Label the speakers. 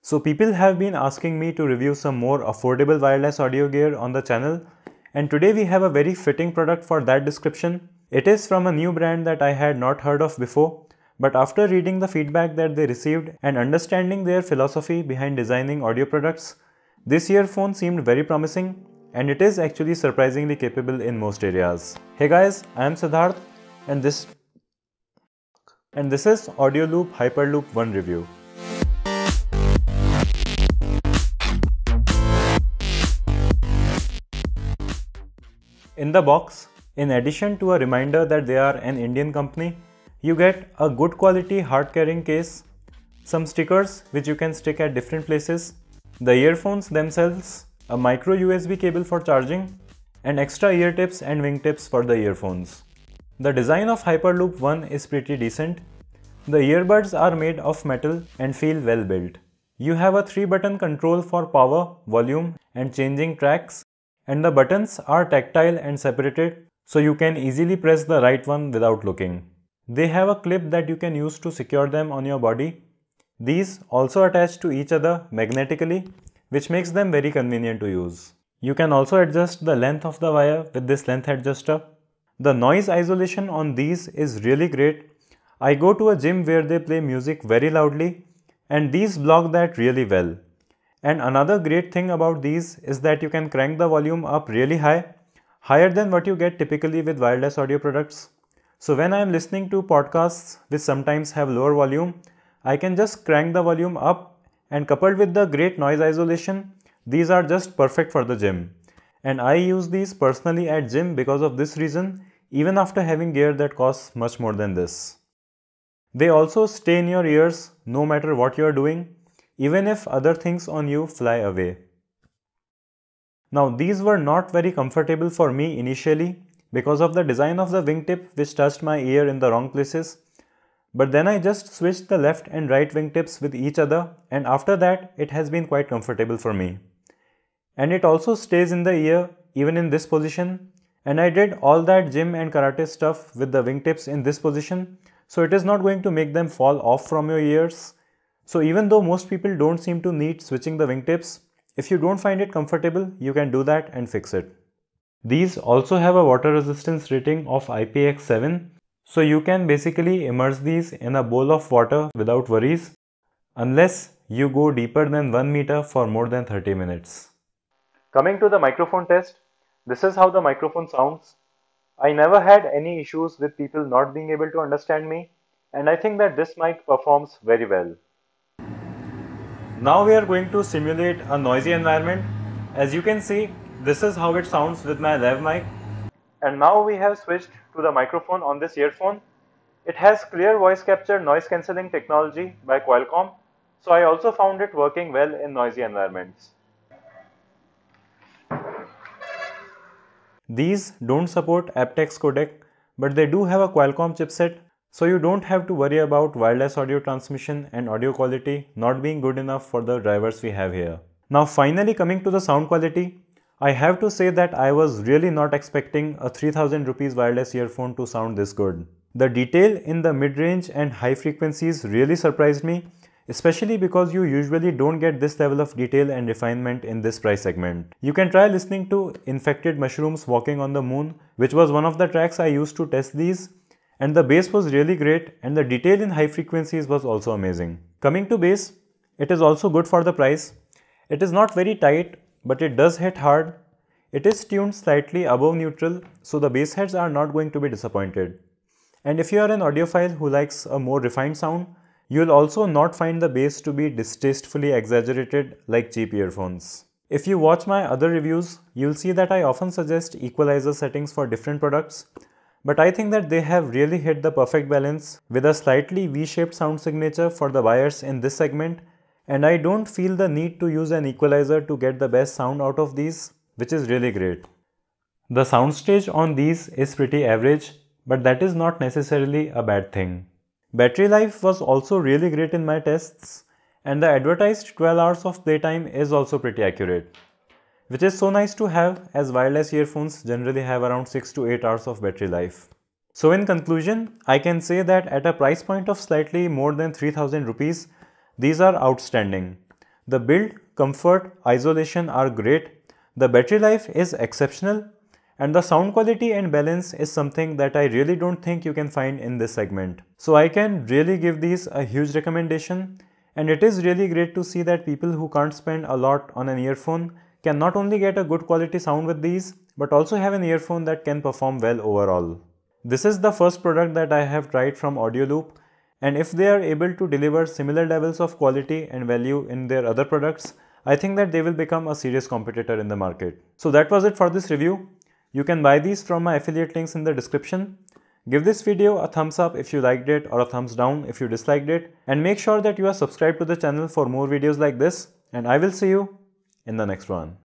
Speaker 1: So people have been asking me to review some more affordable wireless audio gear on the channel, and today we have a very fitting product for that description. It is from a new brand that I had not heard of before, but after reading the feedback that they received and understanding their philosophy behind designing audio products, this earphone seemed very promising, and it is actually surprisingly capable in most areas. Hey guys, I am Siddharth, and this is Audioloop Hyperloop 1 review. In the box, in addition to a reminder that they are an Indian company, you get a good quality hard carrying case, some stickers which you can stick at different places, the earphones themselves, a micro USB cable for charging, and extra ear tips and wing tips for the earphones. The design of Hyperloop 1 is pretty decent. The earbuds are made of metal and feel well built. You have a 3-button control for power, volume, and changing tracks, and the buttons are tactile and separated, so you can easily press the right one without looking. They have a clip that you can use to secure them on your body. These also attach to each other magnetically, which makes them very convenient to use. You can also adjust the length of the wire with this length adjuster. The noise isolation on these is really great. I go to a gym where they play music very loudly, and these block that really well. And another great thing about these is that you can crank the volume up really high, higher than what you get typically with wireless audio products. So when I am listening to podcasts which sometimes have lower volume, I can just crank the volume up, and coupled with the great noise isolation, these are just perfect for the gym. And I use these personally at gym because of this reason, even after having gear that costs much more than this. They also stay in your ears no matter what you are doing, even if other things on you fly away. Now these were not very comfortable for me initially because of the design of the wingtip which touched my ear in the wrong places. But then I just switched the left and right wingtips with each other, and after that it has been quite comfortable for me. And it also stays in the ear even in this position, and I did all that gym and karate stuff with the wingtips in this position, so it is not going to make them fall off from your ears. So even though most people don't seem to need switching the wingtips, if you don't find it comfortable, you can do that and fix it. These also have a water resistance rating of IPX7, so you can basically immerse these in a bowl of water without worries, unless you go deeper than 1 meter for more than 30 minutes. Coming to the microphone test, this is how the microphone sounds. I never had any issues with people not being able to understand me, and I think that this mic performs very well. Now we are going to simulate a noisy environment. As you can see, this is how it sounds with my lav mic. And now we have switched to the microphone on this earphone. It has clear voice capture noise cancelling technology by Qualcomm, so I also found it working well in noisy environments. These don't support aptX codec, but they do have a Qualcomm chipset, so you don't have to worry about wireless audio transmission and audio quality not being good enough for the drivers we have here. Now finally coming to the sound quality, I have to say that I was really not expecting a 3000 rupees wireless earphone to sound this good. The detail in the mid-range and high frequencies really surprised me, especially because you usually don't get this level of detail and refinement in this price segment. You can try listening to Infected Mushrooms Walking on the Moon, which was one of the tracks I used to test these, and the bass was really great and the detail in high frequencies was also amazing. Coming to bass, it is also good for the price. It is not very tight, but it does hit hard. It is tuned slightly above neutral, so the bass heads are not going to be disappointed. And if you are an audiophile who likes a more refined sound, you will also not find the bass to be distastefully exaggerated like cheap earphones. If you watch my other reviews, you will see that I often suggest equalizer settings for different products, but I think that they have really hit the perfect balance with a slightly V-shaped sound signature for the buyers in this segment, and I don't feel the need to use an equalizer to get the best sound out of these, which is really great. The soundstage on these is pretty average, but that is not necessarily a bad thing. Battery life was also really great in my tests, and the advertised 12 hours of playtime is also pretty accurate, which is so nice to have as wireless earphones generally have around 6 to 8 hours of battery life. So in conclusion, I can say that at a price point of slightly more than 3000 rupees, these are outstanding. The build, comfort, isolation are great, the battery life is exceptional, and the sound quality and balance is something that I really don't think you can find in this segment. So I can really give these a huge recommendation, and it is really great to see that people who can't spend a lot on an earphone can not only get a good quality sound with these, but also have an earphone that can perform well overall. This is the first product that I have tried from Audioloop, and if they are able to deliver similar levels of quality and value in their other products, I think that they will become a serious competitor in the market. So that was it for this review. You can buy these from my affiliate links in the description. Give this video a thumbs up if you liked it, or a thumbs down if you disliked it, and make sure that you are subscribed to the channel for more videos like this, and I will see you in the next one.